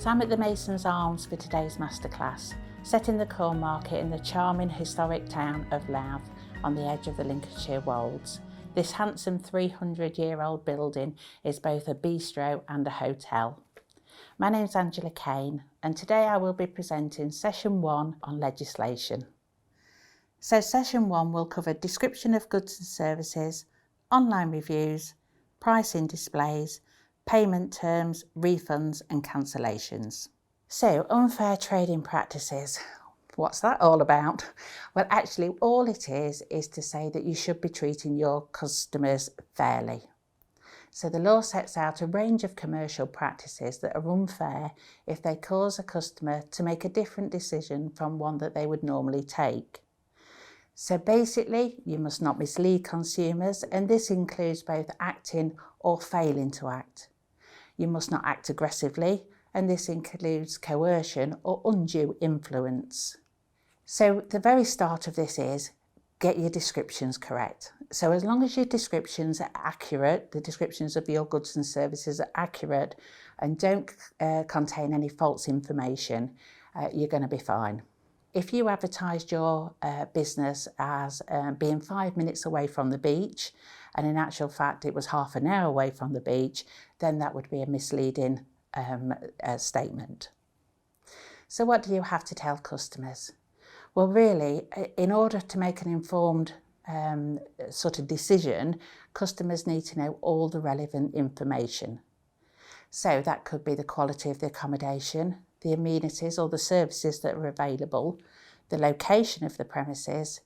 So I'm at the Mason's Arms for today's masterclass, set in the corn market in the charming historic town of Louth on the edge of the Lincolnshire Wolds. This handsome 300-year-old building is both a bistro and a hotel. My name's Angela Kane, and today I will be presenting session 1 on legislation. So session 1 will cover description of goods and services, online reviews, pricing displays, payment terms, refunds and cancellations. So unfair trading practices. What's that all about? Well, actually all it is to say that you should be treating your customers fairly. So the law sets out a range of commercial practices that are unfair if they cause a customer to make a different decision from one that they would normally take. So basically, you must not mislead consumers, and this includes both acting or failing to act. You must not act aggressively, and this includes coercion or undue influence. So the very start of this is get your descriptions correct. So as long as your descriptions are accurate, the descriptions of your goods and services are accurate and don't contain any false information, you're going to be fine. If you advertised your business as being 5 minutes away from the beach, and in actual fact it was half an hour away from the beach, then that would be a misleading statement. So what do you have to tell customers? Well, really, in order to make an informed sort of decision, customers need to know all the relevant information. So that could be the quality of the accommodation, the amenities or the services that are available, the location of the premises,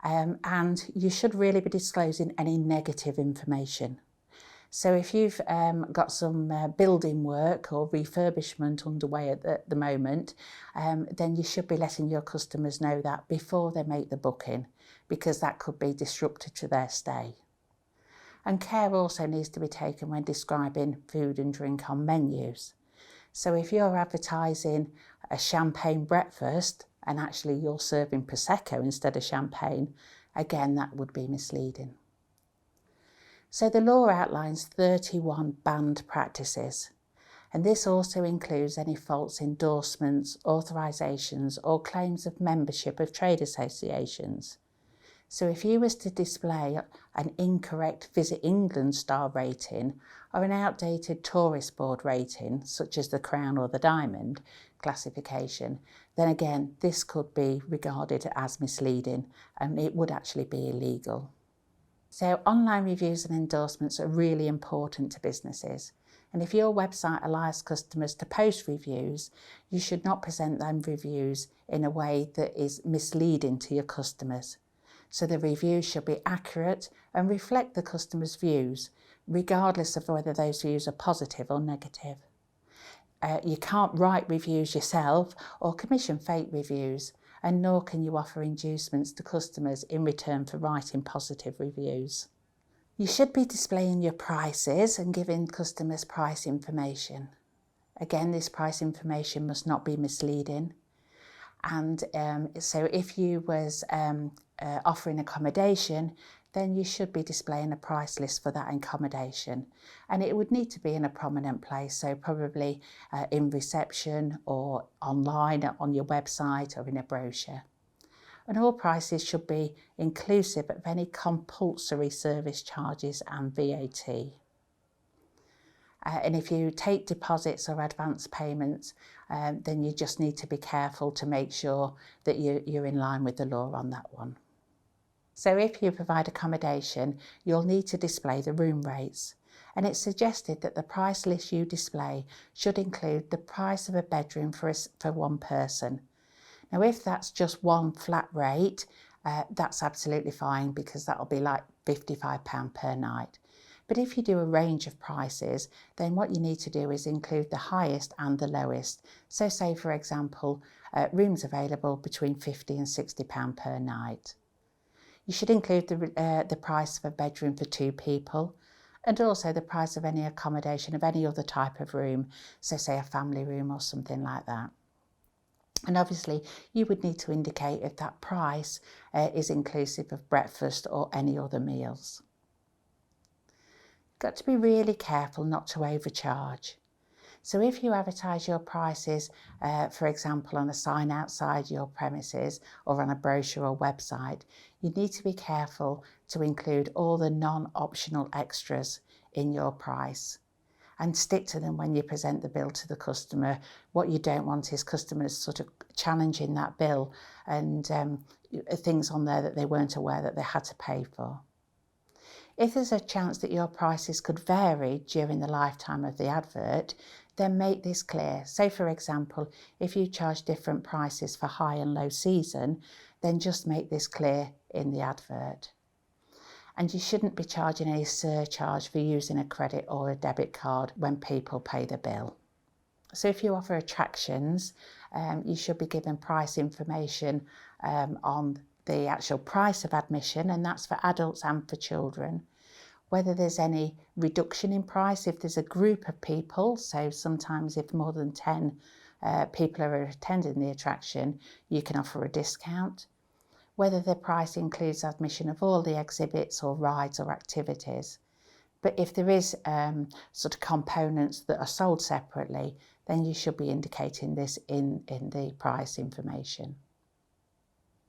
and you should really be disclosing any negative information. So if you've got some building work or refurbishment underway at the moment, then you should be letting your customers know that before they make the booking, because that could be disruptive to their stay. And care also needs to be taken when describing food and drink on menus. So if you're advertising a champagne breakfast and actually you're serving Prosecco instead of champagne, again, that would be misleading. So the law outlines 31 banned practices, and this also includes any false endorsements, authorisations or claims of membership of trade associations. So if you was to display an incorrect Visit England star rating or an outdated tourist board rating, such as the Crown or the Diamond classification, then again, this could be regarded as misleading and it would actually be illegal. So online reviews and endorsements are really important to businesses. And if your website allows customers to post reviews, you should not present them reviews in a way that is misleading to your customers. So the reviews should be accurate and reflect the customer's views, regardless of whether those views are positive or negative. You can't write reviews yourself or commission fake reviews, and nor can you offer inducements to customers in return for writing positive reviews. You should be displaying your prices and giving customers price information. Again, this price information must not be misleading. And so if you was offering accommodation, then you should be displaying a price list for that accommodation. And it would need to be in a prominent place, so probably in reception or online on your website or in a brochure. And all prices should be inclusive of any compulsory service charges and VAT. And if you take deposits or advance payments, then you just need to be careful to make sure that you're in line with the law on that one. So if you provide accommodation, you'll need to display the room rates. And it's suggested that the price list you display should include the price of a bedroom for one person. Now, if that's just one flat rate, that's absolutely fine, because that'll be like £55 per night. But if you do a range of prices, then what you need to do is include the highest and the lowest. So say, for example, rooms available between £50 and £60 per night. You should include the price of a bedroom for 2 people, and also the price of any accommodation of any other type of room, so say a family room or something like that. And obviously you would need to indicate if that price is inclusive of breakfast or any other meals. Got to be really careful not to overcharge. So if you advertise your prices, for example, on a sign outside your premises or on a brochure or website, you need to be careful to include all the non-optional extras in your price and stick to them when you present the bill to the customer. What you don't want is customers sort of challenging that bill and things on there that they weren't aware that they had to pay for. If there's a chance that your prices could vary during the lifetime of the advert, then make this clear. So for example, if you charge different prices for high and low season, then just make this clear in the advert. And you shouldn't be charging any surcharge for using a credit or a debit card when people pay the bill. So if you offer attractions, you should be given price information on the actual price of admission, and that's for adults and for children. Whether there's any reduction in price if there's a group of people, so sometimes if more than 10 people are attending the attraction, you can offer a discount. Whether the price includes admission of all the exhibits or rides or activities. But if there is sort of components that are sold separately, then you should be indicating this in the price information.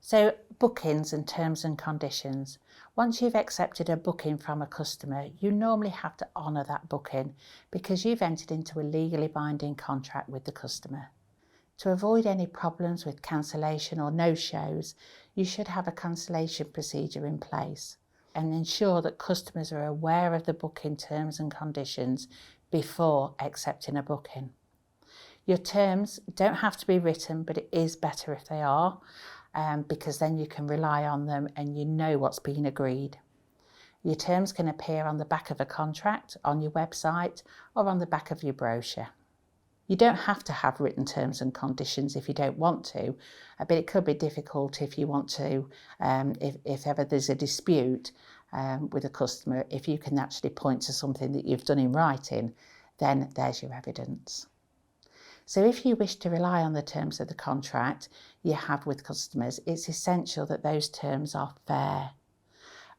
So bookings and terms and conditions. Once you've accepted a booking from a customer, you normally have to honour that booking because you've entered into a legally binding contract with the customer. To avoid any problems with cancellation or no-shows, you should have a cancellation procedure in place and ensure that customers are aware of the booking terms and conditions before accepting a booking. Your terms don't have to be written, but it is better if they are, because then you can rely on them and you know what's been agreed. Your terms can appear on the back of a contract, on your website, or on the back of your brochure. You don't have to have written terms and conditions if you don't want to, but it could be difficult if you want to, if ever there's a dispute with a customer, if you can actually point to something that you've done in writing, then there's your evidence. So if you wish to rely on the terms of the contract you have with customers, it's essential that those terms are fair.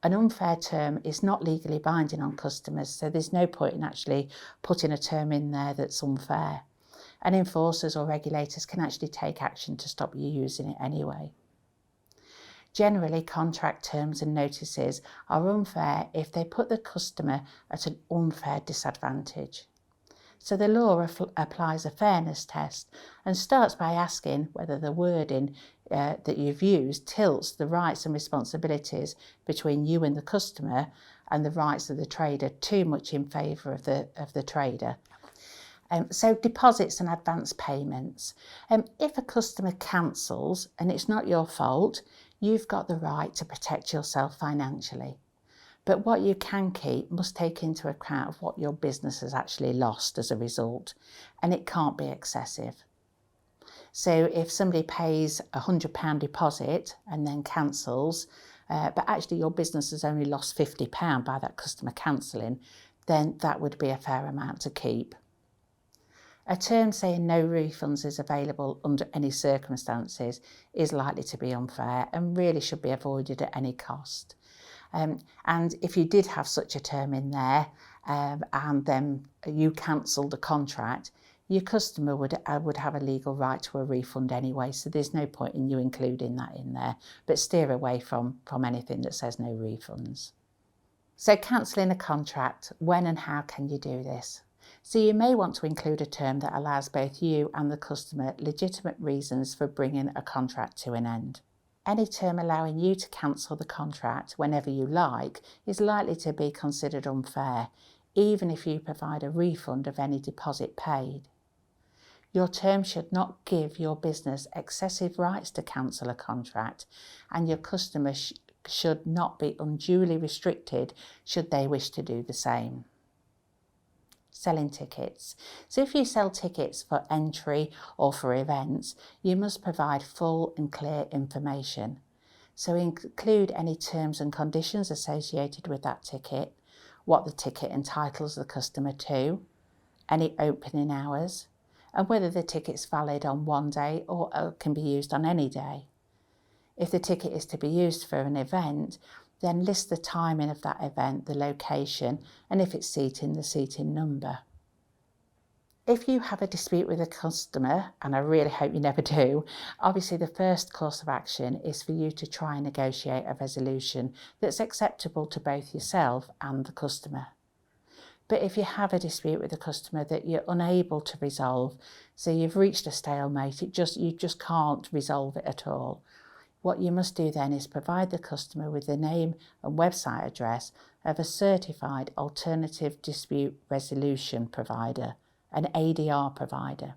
An unfair term is not legally binding on customers, so there's no point in actually putting a term in there that's unfair. And enforcers or regulators can actually take action to stop you using it anyway. Generally, contract terms and notices are unfair if they put the customer at an unfair disadvantage. So the law applies a fairness test and starts by asking whether the wording that you've used tilts the rights and responsibilities between you and the customer and the rights of the trader too much in favour of the trader. So deposits and advance payments. If a customer cancels and it's not your fault, you've got the right to protect yourself financially. But what you can keep must take into account of what your business has actually lost as a result, and it can't be excessive. So if somebody pays £100 deposit and then cancels, but actually your business has only lost £50 by that customer cancelling, then that would be a fair amount to keep. A term saying no refunds is available under any circumstances is likely to be unfair and really should be avoided at any cost. And if you did have such a term in there and then you cancelled the contract, your customer would have a legal right to a refund anyway, so there's no point in you including that in there, but steer away from anything that says no refunds. So cancelling a contract, when and how can you do this? So you may want to include a term that allows both you and the customer legitimate reasons for bringing a contract to an end. Any term allowing you to cancel the contract whenever you like is likely to be considered unfair, even if you provide a refund of any deposit paid. Your term should not give your business excessive rights to cancel a contract, and your customer should not be unduly restricted should they wish to do the same. Selling tickets. So if you sell tickets for entry or for events, you must provide full and clear information. So include any terms and conditions associated with that ticket, what the ticket entitles the customer to, any opening hours, and whether the ticket's valid on one day or can be used on any day. If the ticket is to be used for an event, then list the timing of that event, the location, and if it's seating, the seating number. If you have a dispute with a customer, and I really hope you never do, obviously the first course of action is for you to try and negotiate a resolution that's acceptable to both yourself and the customer. But if you have a dispute with a customer that you're unable to resolve, so you've reached a stalemate, you just can't resolve it at all, what you must do then is provide the customer with the name and website address of a certified alternative dispute resolution provider, an ADR provider.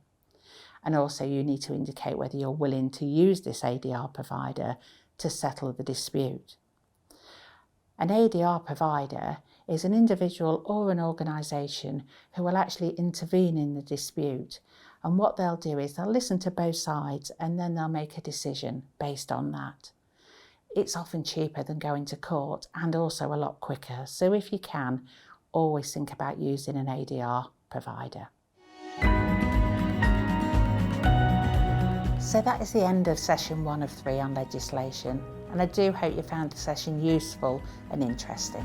And also you need to indicate whether you're willing to use this ADR provider to settle the dispute. An ADR provider is an individual or an organisation who will actually intervene in the dispute, and what they'll do is they'll listen to both sides and then they'll make a decision based on that. It's often cheaper than going to court and also a lot quicker, so if you can, always think about using an ADR provider. So that is the end of session 1 of 3 on legislation, and I do hope you found the session useful and interesting.